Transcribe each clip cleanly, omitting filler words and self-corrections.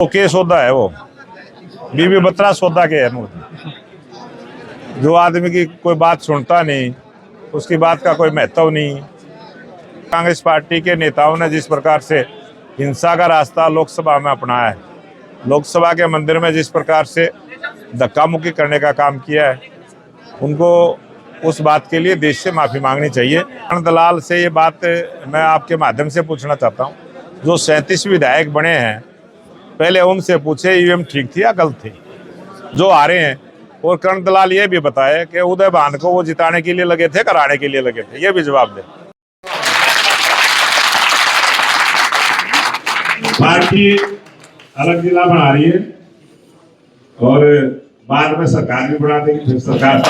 के सौदा है वो बीबी बत्रा सौदा के है। जो आदमी की कोई बात सुनता नहीं, उसकी बात का कोई महत्व नहीं। कांग्रेस पार्टी के नेताओं ने जिस प्रकार से हिंसा का रास्ता लोकसभा में अपनाया है, लोकसभा के मंदिर में जिस प्रकार से धक्का मुक्की करने का काम किया है, उनको उस बात के लिए देश से माफी मांगनी चाहिए। दलाल से ये बात मैं आपके माध्यम से पूछना चाहता हूँ, जो 37 विधायक बने हैं, पहले उनसे पूछे ईवीएम ठीक थी या गलत थी जो आ रहे हैं। और कर्ण दलाल ये भी बताए कि उदय भान को वो जिताने के लिए लगे थे, कराने के लिए लगे थे, ये भी जवाब दे। पार्टी अलग जिला बना रही है और बाद में सरकार भी बना देगी, फिर सरकार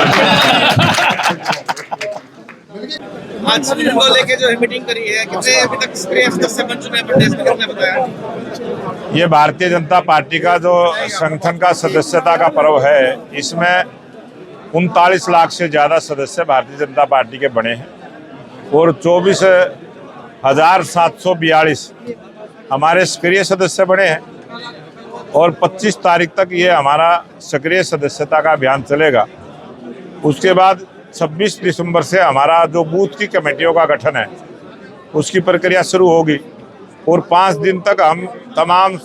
आज को लेके जो मीटिंग करी है, कितने अभी तक सदस्य बन चुके हैं प्रदेश में, कितने बताया? ये भारतीय जनता पार्टी का जो संगठन का सदस्यता का पर्व है, इसमें 39 लाख से ज़्यादा सदस्य भारतीय जनता पार्टी के बने हैं और 24,742 हमारे सक्रिय सदस्य बने हैं और 25 तारीख तक ये हमारा सक्रिय सदस्यता का अभियान चलेगा। उसके बाद 26 दिसंबर से हमारा जो बूथ की कमेटियों का गठन है, उसकी प्रक्रिया शुरू होगी और 5 दिन तक हम तमाम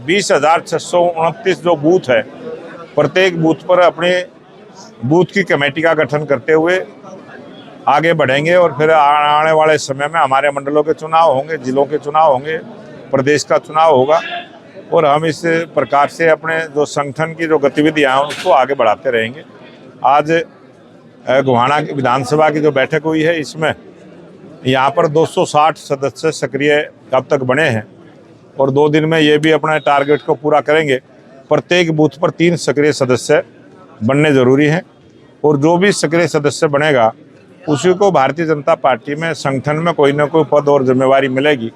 20,629 जो बूथ है, प्रत्येक बूथ पर अपने बूथ की कमेटी का गठन करते हुए आगे बढ़ेंगे। और फिर आने वाले समय में हमारे मंडलों के चुनाव होंगे, जिलों के चुनाव होंगे, प्रदेश का चुनाव होगा और हम इस प्रकार से अपने जो संगठन की जो गतिविधियाँ हैं उसको आगे बढ़ाते रहेंगे। आज गोहाना विधानसभा की जो बैठक हुई है, इसमें यहाँ पर 260 सदस्य सक्रिय अब तक बने हैं और 2 दिन में ये भी अपने टारगेट को पूरा करेंगे। प्रत्येक बूथ पर 3 सक्रिय सदस्य बनने जरूरी हैं और जो भी सक्रिय सदस्य बनेगा उसी को भारतीय जनता पार्टी में संगठन में कोई ना कोई पद और जिम्मेवारी मिलेगी।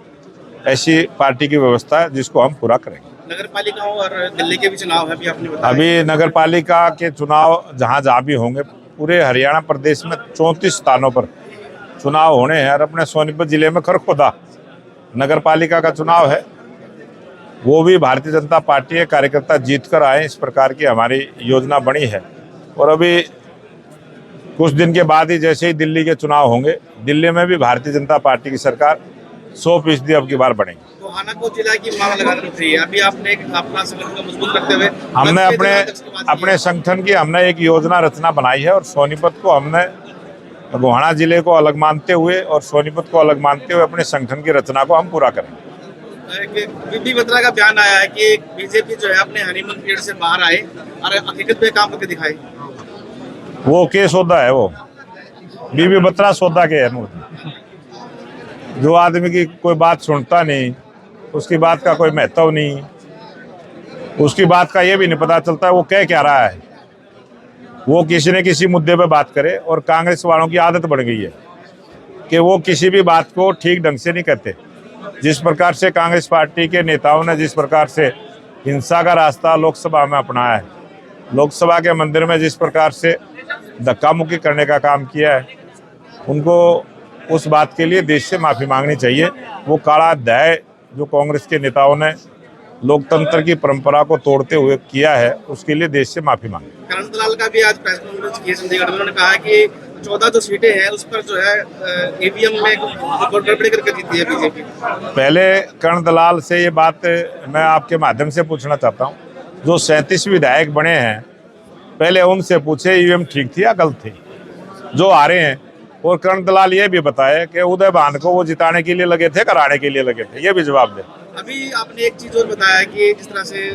ऐसी पार्टी की व्यवस्था है जिसको हम पूरा करेंगे। नगर पालिकाओं और दिल्ली के भी चुनाव है, अभी आपने बताया। अभी नगर पालिका के चुनाव जहाँ भी होंगे, पूरे हरियाणा प्रदेश में 34 स्थानों पर चुनाव होने हैं और अपने सोनीपत जिले में खरखोदा नगर पालिका का चुनाव है, वो भी भारतीय जनता पार्टी के कार्यकर्ता जीत कर आए, इस प्रकार की हमारी योजना बनी है। और अभी कुछ दिन के बाद ही जैसे ही दिल्ली के चुनाव होंगे, दिल्ली में भी भारतीय जनता पार्टी की सरकार 100% अब की बार बनेगी। गोहाना को जिला की मांग लगानी चाहिए। अभी आपने अपना संगठन को मजबूत करते हुए हमने अपने संगठन की हमने एक योजना रचना बनाई है और सोनीपत को हमने गोहाना जिले को अलग मानते हुए और सोनीपत को अलग मानते हुए अपने संगठन की रचना को हम पूरा करेंगे। बीबी बत्रा का बयान आया है कि बीजेपी जो है अपने हनीमून पीरियड से बाहर आए और हकीकत पे काम करके दिखाए। वो के सौदा है, वो बीबी बत्रा सौदा के है। जो आदमी की कोई बात सुनता नहीं, उसकी बात का कोई महत्व नहीं, उसकी बात का ये भी नहीं पता चलता वो कह क्या रहा है। वो किसी न किसी मुद्दे पे बात करे और कांग्रेस वालों की आदत बढ़ गई है कि वो किसी भी बात को ठीक ढंग से नहीं कहते। जिस प्रकार से कांग्रेस पार्टी के नेताओं ने जिस प्रकार से हिंसा का रास्ता लोकसभा में अपनाया है, लोकसभा के मंदिर में जिस प्रकार से धक्का मुक्की करने का काम किया है, उनको उस बात के लिए देश से माफी मांगनी चाहिए। वो काला अध्याय जो कांग्रेस के नेताओं ने लोकतंत्र की परंपरा को तोड़ते हुए किया है, उसके लिए देश से माफी मांगे। कर्ण दलाल का भी आज प्रेस कॉन्फ्रेंस की चंडीगढ़ में, उन्होंने कहा कि 14 जो सीटें हैं उस पर जो है ईवीएम में गड़बड़ी करके जीती है बीजेपी। पहले कर्ण दलाल से ये बात मैं आपके माध्यम से पूछना चाहता हूँ, जो 37 विधायक बने हैं, पहले उनसे पूछे ईवीएम ठीक थी या गलत थी जो आ रहे हैं। और कर्ण दलाल ये भी बताए कि उदय भान को वो जिताने के लिए लगे थे, कराने के लिए लगे थे, ये भी जवाब दे। अभी आपने एक चीज और बताया कि जिस तरह से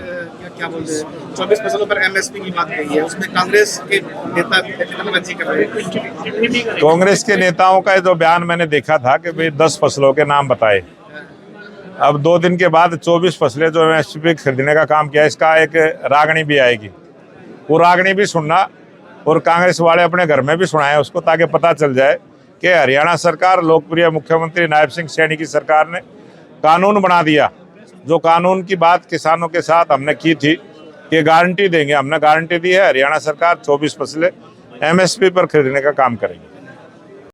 क्या बोलते हैं 24 फसलों पर एमएसपी की बात कही है, उसमें कांग्रेस के नेता कर रहे हैं। कांग्रेस के नेताओं का जो बयान मैंने देखा था कि भाई 10 फसलों के नाम बताए। अब 2 दिन के बाद 24 फसलें जो एमएसपी खरीदने का काम किया, इसका एक रागनी भी आएगी। वो रागनी भी सुनना और कांग्रेस वाले अपने घर में भी सुनाएं उसको, ताकि पता चल जाए कि हरियाणा सरकार, लोकप्रिय मुख्यमंत्री नायब सिंह सैनी की सरकार ने कानून बना दिया। जो कानून की बात किसानों के साथ हमने की थी कि गारंटी देंगे, हमने गारंटी दी है। हरियाणा सरकार 24 फसलें एमएसपी पर खरीदने का काम करेगी।